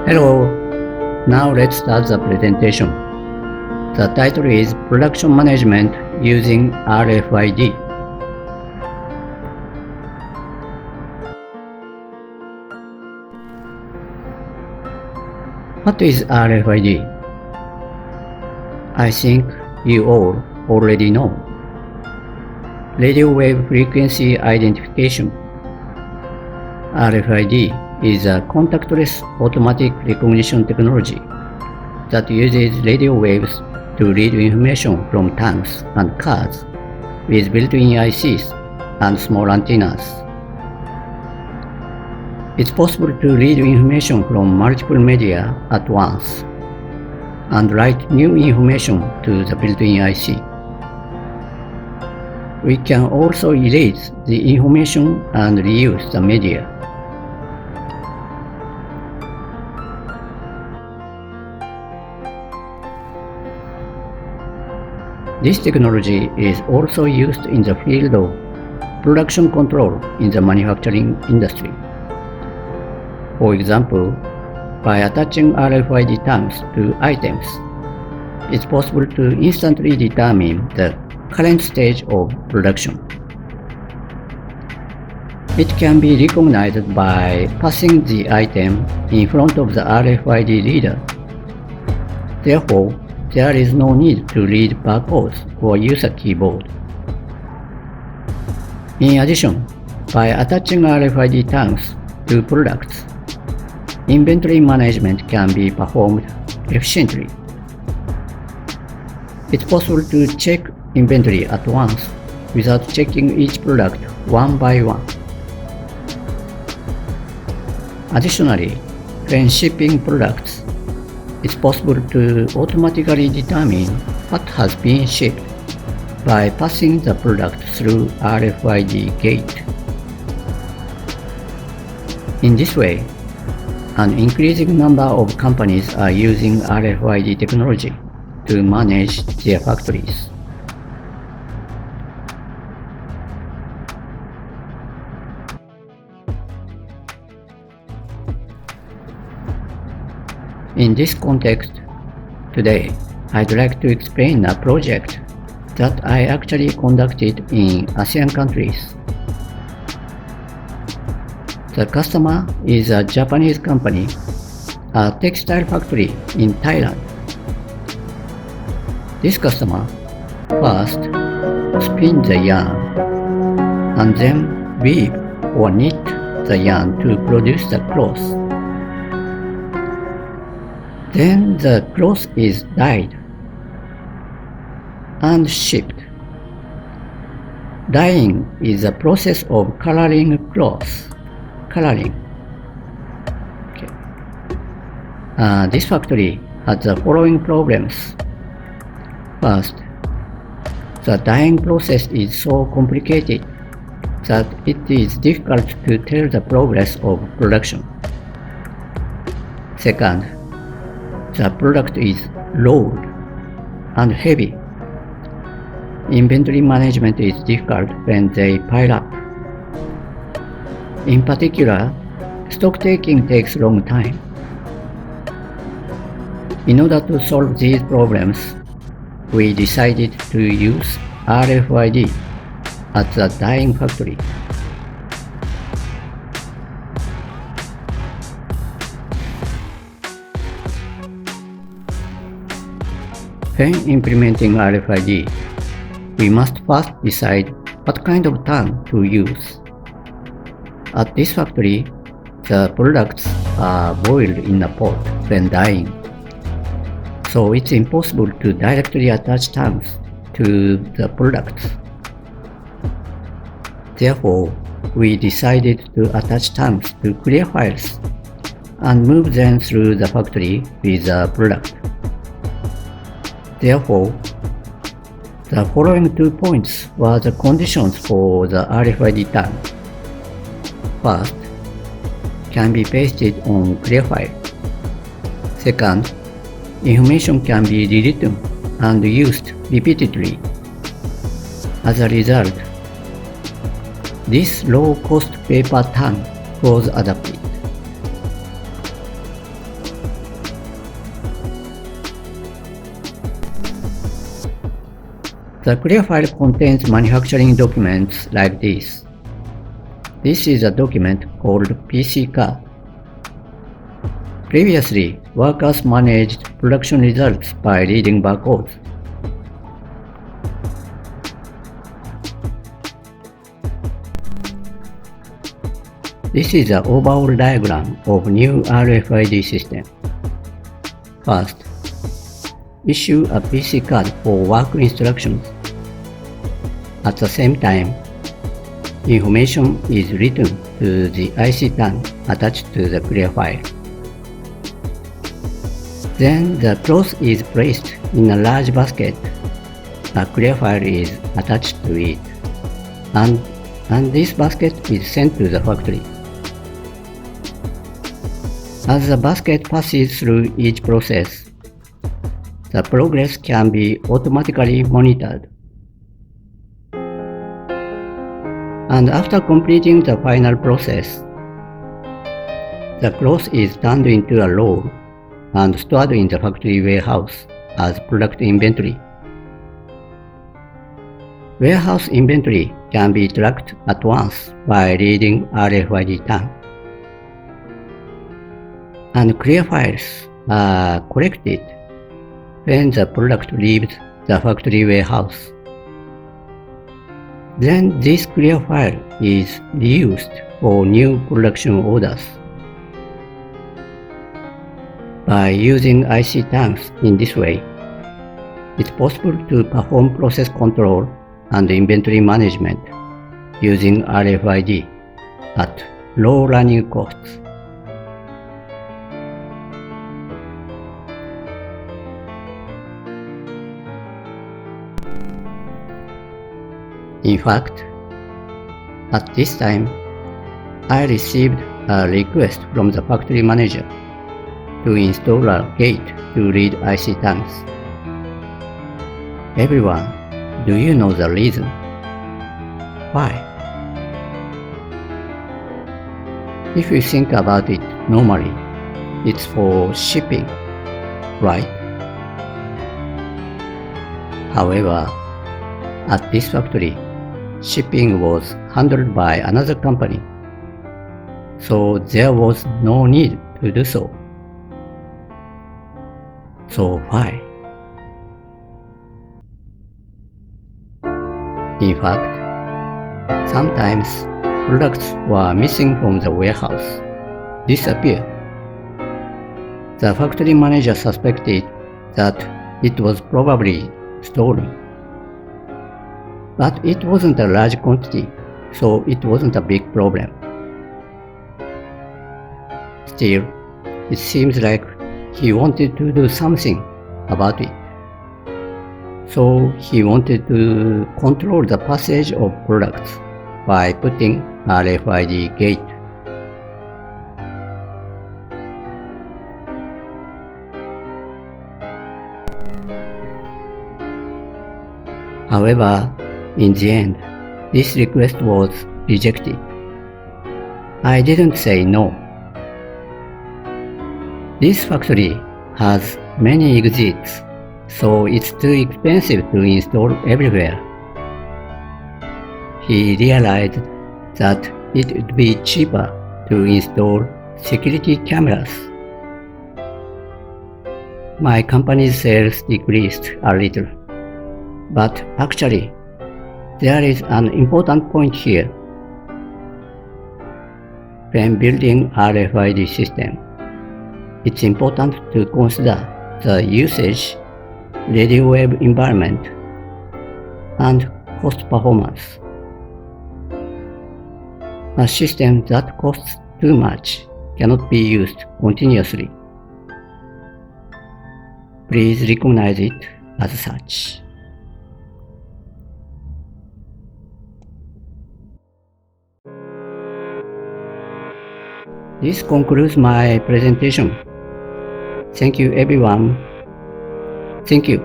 Hello, now let's start the presentation. The title is Production Management Using RFID. What is RFID? I think you all already know. Radio wave frequency identification. RFID is a contactless automatic recognition technology that uses radio waves to read information from tanks and cars with built-in ICs and small antennas. It's possible to read information from multiple media at once and write new information to the built-in IC. We can also erase the information and reuse the media. This technology is also used in the field of production control in the manufacturing industry. For example, by attaching RFID tags to items, it's possible to instantly determine the current stage of production. It can be recognized by passing the item in front of the RFID reader. Therefore, there is no need to read barcodes or use a keyboard. In addition, by attaching RFID tags to products, inventory management can be performed efficiently. It's possible to check inventory at once without checking each product one by one. Additionally, when shipping products, it's possible to automatically determine what has been shipped by passing the product through RFID gate. In this way, an increasing number of companies are using RFID technology to manage their factories. In this context, today I'd like to explain a project that I actually conducted in ASEAN countries. The customer is a Japanese company, a textile factory in Thailand. This customer first spins the yarn and then weave or knit the yarn to produce the cloth. Then the cloth is dyed and shipped. Dyeing is a process of coloring cloth. This factory has the following problems. First, the dyeing process is so complicated that it is difficult to tell the progress of production. Second, the product is loud and heavy. Inventory management is difficult when they pile up. In particular, stock taking takes a long time. In order to solve these problems, we decided to use RFID at the dyeing factory. When implementing RFID, we must first decide what kind of tag to use. At this factory, the products are boiled in a pot when dyeing, so it's impossible to directly attach tags to the products. Therefore, we decided to attach tags to clear files and move them through the factory with the product. Therefore, the following 2 points were the conditions for the RFID tag. First, can be pasted on clear file. Second, information can be rewritten and used repeatedly. As a result, this low-cost paper tag was adopted. The clear file contains manufacturing documents like this. This is a document called PC card. Previously, workers managed production results by reading barcodes. This is the overall diagram of new RFID system. First, issue a PC card for work instructions. At the same time, information is written to the IC tag attached to the clear file. Then the cloth is placed in a large basket. A clear file is attached to it, and this basket is sent to the factory. As the basket passes through each process, the progress can be automatically monitored. And after completing the final process, the cloth is turned into a roll and stored in the factory warehouse as product inventory. Warehouse inventory can be tracked at once by reading RFID tag. And clear files are collected when the product leaves the factory warehouse. Then this clear file is reused for new production orders. By using IC tags in this way, it's possible to perform process control and inventory management using RFID at low running costs. In fact, at this time, I received a request from the factory manager to install a gate to read IC tags. Everyone, do you know the reason? Why? If you think about it normally, it's for shipping, right? However, at this factory, shipping was handled by another company, so there was no need to do so. So why? In fact, sometimes products were missing from the warehouse, disappeared. The factory manager suspected that it was probably stolen. But it wasn't a large quantity, so it wasn't a big problem. Still, it seems like he wanted to do something about it. So he wanted to control the passage of products by putting RFID gate. However, in the end, this request was rejected. I didn't say no. This factory has many exits, so it's too expensive to install everywhere. He realized that it would be cheaper to install security cameras. My company's sales decreased a little, but actually, there is an important point here. When building RFID system, it's important to consider the usage, radio wave environment, and cost performance. A system that costs too much cannot be used continuously. Please recognize it as such. This concludes my presentation. Thank you everyone. Thank you.